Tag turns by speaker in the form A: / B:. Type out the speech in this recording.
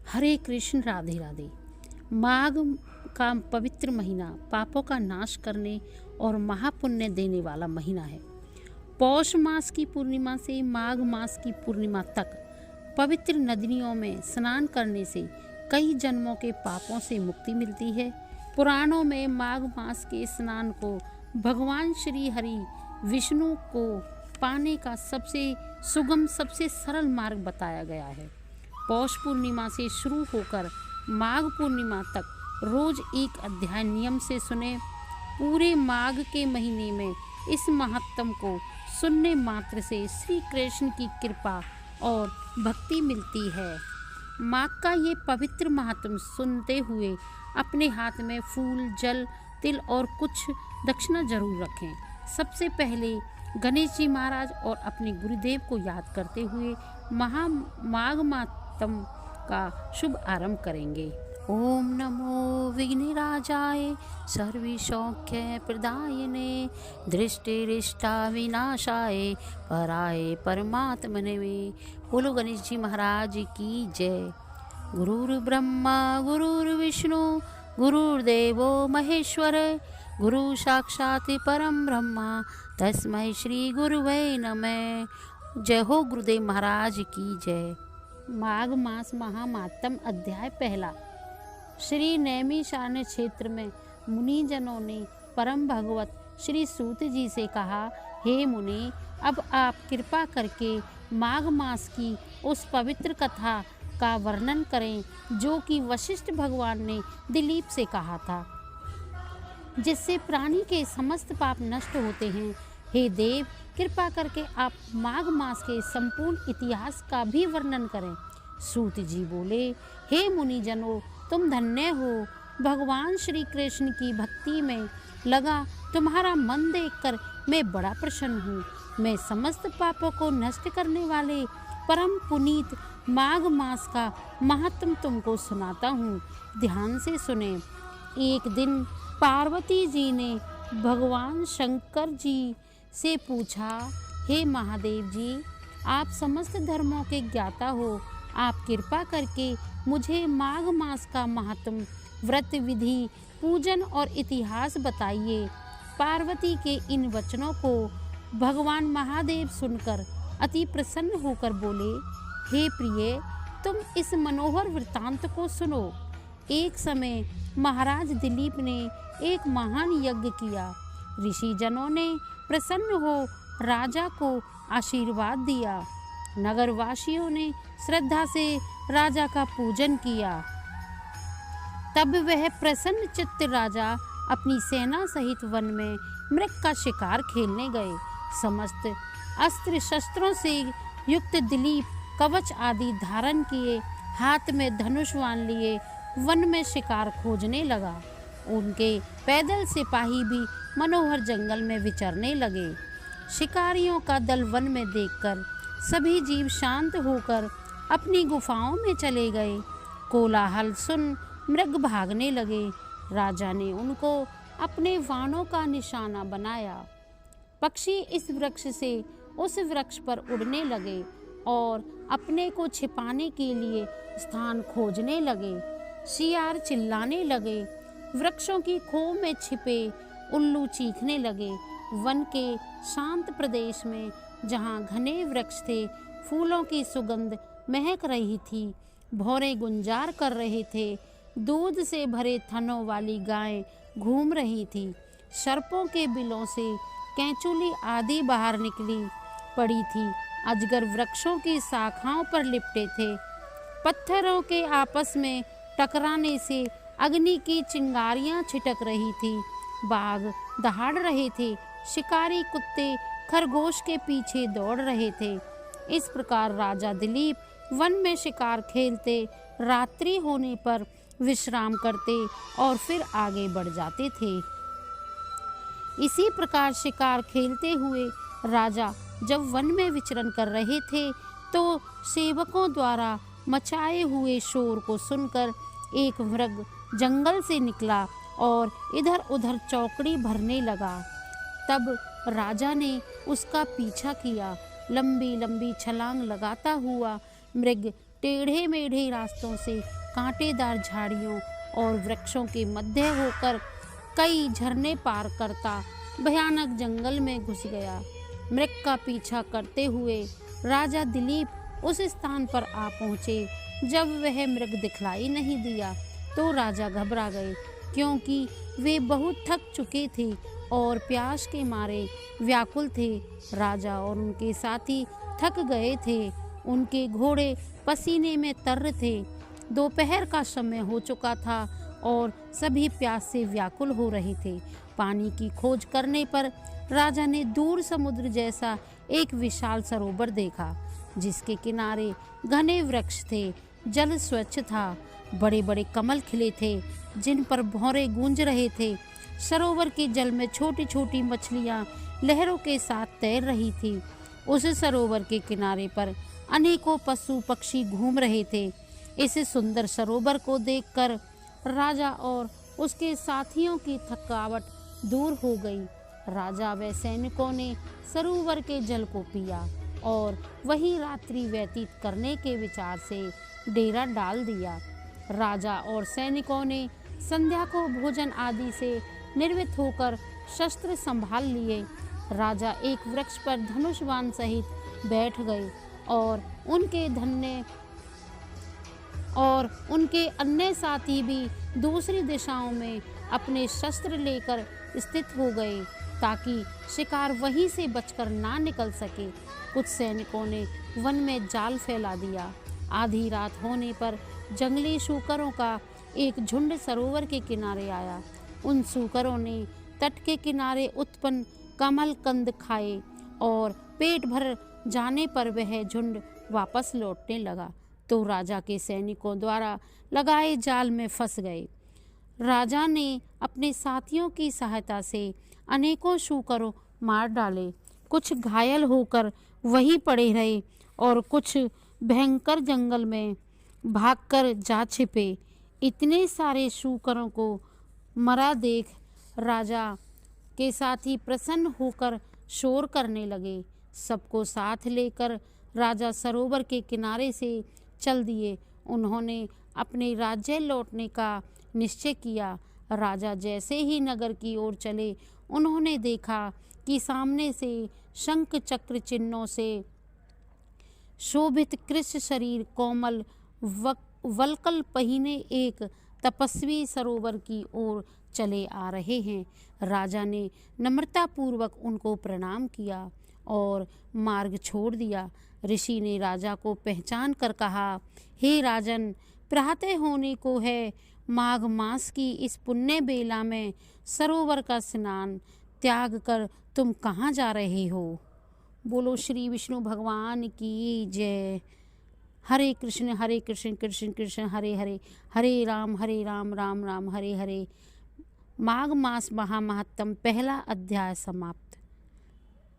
A: हरे कृष्ण, राधे राधे। माघ का पवित्र महीना पापों का नाश करने और महापुण्य देने वाला महीना है। पौष मास की पूर्णिमा से माघ मास की पूर्णिमा तक पवित्र नदियों में स्नान करने से कई जन्मों के पापों से मुक्ति मिलती है। पुराणों में माघ मास के स्नान को भगवान श्री हरि विष्णु को पाने का सबसे सुगम, सबसे सरल मार्ग बताया गया है। पौष पूर्णिमा से शुरू होकर माघ पूर्णिमा तक रोज एक अध्याय नियम से सुने। पूरे माघ के महीने में इस महत्तम को सुनने मात्र से श्री कृष्ण की कृपा और भक्ति मिलती है। माघ का ये पवित्र महत्म सुनते हुए अपने हाथ में फूल, जल, तिल और कुछ दक्षिणा जरूर रखें। सबसे पहले गणेश जी महाराज और अपने गुरुदेव को याद करते हुए माघ मातम का शुभ आरंभ करेंगे। ओम नमो विघ्नराजाय सर्वसौख्य प्रदायने दृष्टिरिष्टा विनाशाय पराय परमात्मने। बोलो गणेश जी महाराज की जय। गुरुर् ब्रह्मा गुरुर्विष्णु गुरुर्देवो महेश्वर गुरु साक्षात् परम ब्रह्मा तस्मै श्री गुरुवे नमः। जय हो गुरुदेव महाराज की जय। माघ मास महामातम अध्याय पहला। श्री नैमिषारण्य क्षेत्र में मुनिजनों ने परम भगवत श्री सूत जी से कहा, हे मुनि, अब आप कृपा करके माघ मास की उस पवित्र कथा का वर्णन करें जो कि वशिष्ठ भगवान ने दिलीप से कहा था, जिससे प्राणी के समस्त पाप नष्ट होते हैं। हे देव, कृपा करके आप माघ मास के संपूर्ण इतिहास का भी वर्णन करें। सूत जी बोले, हे मुनिजनों, तुम धन्य हो। भगवान श्री कृष्ण की भक्ति में लगा तुम्हारा मन देखकर मैं बड़ा प्रसन्न हूँ। मैं समस्त पापों को नष्ट करने वाले परम पुनीत माघ मास का महत्व तुमको सुनाता हूँ। ध्यान से सुने। एक दिन पार्वती जी ने भगवान शंकर जी से पूछा, हे महादेव जी, आप समस्त धर्मों के ज्ञाता हो, आप कृपा करके मुझे माघ मास का महत्व, व्रत विधि, पूजन और इतिहास बताइए। पार्वती के इन वचनों को भगवान महादेव सुनकर अति प्रसन्न होकर बोले, हे प्रिय, तुम इस मनोहर वृत्तांत को सुनो। एक समय महाराज दिलीप ने एक महान यज्ञ किया। ऋषि जनों ने प्रसन्न हो राजा को आशीर्वाद दिया। नगरवासियों ने श्रद्धा से राजा का पूजन किया। तब वह प्रसन्न चित्त राजा अपनी सेना सहित वन में मृग का शिकार खेलने गए। समस्त अस्त्र शस्त्रों से युक्त दिलीप कवच आदि धारण किए, हाथ में धनुष बाण लिए वन में शिकार खोजने लगा। उनके पैदल सिपाही भी मनोहर जंगल में विचरने लगे। शिकारियों का दल वन में देखकर सभी जीव शांत होकर अपनी गुफाओं में चले गए। कोलाहल सुन मृग भागने लगे। राजा ने उनको अपने वाणों का निशाना बनाया। पक्षी इस वृक्ष से उस वृक्ष पर उड़ने लगे और अपने को छिपाने के लिए स्थान खोजने लगे। शियार चिल्लाने लगे। वृक्षों की खो में छिपे उल्लू चीखने लगे। वन के शांत प्रदेश में जहाँ घने वृक्ष थे, फूलों की सुगंध महक रही थी, भौरे गुंजार कर रहे थे, दूध से भरे थनों वाली गायें घूम रही थी, सर्पों के बिलों से कैंचुली आदि बाहर निकली पड़ी थी, अजगर वृक्षों की शाखाओं पर लिपटे थे, पत्थरों के आपस में टकराने से अग्नि की चिंगारियां छिटक रही थी, बाघ दहाड़ रहे थे, शिकारी कुत्ते खरगोश के पीछे दौड़ रहे थे। इस प्रकार राजा दिलीप वन में शिकार खेलते, रात्रि होने पर विश्राम करते और फिर आगे बढ़ जाते थे। इसी प्रकार शिकार खेलते हुए राजा जब वन में विचरण कर रहे थे तो सेवकों द्वारा मचाए हुए शोर को सुनकर एक मृग जंगल से निकला और इधर उधर चौकड़ी भरने लगा। तब राजा ने उसका पीछा किया। लंबी लंबी छलांग लगाता हुआ मृग टेढ़े मेढ़े रास्तों से कांटेदार झाड़ियों और वृक्षों के मध्य होकर कई झरने पार करता भयानक जंगल में घुस गया। मृग का पीछा करते हुए राजा दिलीप उस स्थान पर आ पहुँचे। जब वह मृग दिखलाई नहीं दिया तो राजा घबरा गए, क्योंकि वे बहुत थक चुके थे और प्यास के मारे व्याकुल थे। राजा और उनके साथी थक गए थे, उनके घोड़े पसीने में तर थे। दोपहर का समय हो चुका था और सभी प्यास से व्याकुल हो रहे थे। पानी की खोज करने पर राजा ने दूर समुद्र जैसा एक विशाल सरोवर देखा, जिसके किनारे घने वृक्ष थे। जल स्वच्छ था, बड़े बड़े कमल खिले थे जिन पर भौरे गूंज रहे थे। सरोवर के जल में छोटी छोटी मछलियां लहरों के साथ तैर रही थी। उस सरोवर के किनारे पर अनेकों पशु पक्षी घूम रहे थे। इस सुंदर सरोवर को देखकर राजा और उसके साथियों की थकावट दूर हो गई। राजा व सैनिकों ने सरोवर के जल को पिया और वहीं रात्रि व्यतीत करने के विचार से डेरा डाल दिया। राजा और सैनिकों ने संध्या को भोजन आदि से निर्मित होकर शस्त्र संभाल लिए। राजा एक वृक्ष पर धनुष बाण सहित बैठ गए और उनके अन्य साथी भी दूसरी दिशाओं में अपने शस्त्र लेकर स्थित हो गए, ताकि शिकार वहीं से बचकर ना निकल सके। कुछ सैनिकों ने वन में जाल फैला दिया। आधी रात होने पर जंगली शूकरों का एक झुंड सरोवर के किनारे आया। उन शूकरों ने तट के किनारे उत्पन्न कमल कंद खाए और पेट भर जाने पर वह झुंड वापस लौटने लगा तो राजा के सैनिकों द्वारा लगाए जाल में फंस गए। राजा ने अपने साथियों की सहायता से अनेकों शूकरों मार डाले। कुछ घायल होकर वहीं पड़े रहे और कुछ भयंकर जंगल में भागकर जा छिपे। इतने सारे शूकरों को मरा देख राजा के साथी प्रसन्न होकर शोर करने लगे। सबको साथ लेकर राजा सरोवर के किनारे से चल दिए। उन्होंने अपने राज्य लौटने का निश्चय किया। राजा जैसे ही नगर की ओर चले, उन्होंने देखा कि सामने से शंख चक्र चिन्हों से शोभित कृष्ण शरीर कोमल वल्कल पहिने एक तपस्वी सरोवर की ओर चले आ रहे हैं। राजा ने नम्रतापूर्वक उनको प्रणाम किया और मार्ग छोड़ दिया। ऋषि ने राजा को पहचान कर कहा, हे राजन, प्रातः होने को है। माघ मास की इस पुण्य बेला में सरोवर का स्नान त्याग कर तुम कहाँ जा रहे हो? बोलो श्री विष्णु भगवान की जय। हरे कृष्ण कृष्ण कृष्ण हरे हरे, हरे राम राम राम हरे हरे। माघ मास महामहत्तम पहला अध्याय समाप्त।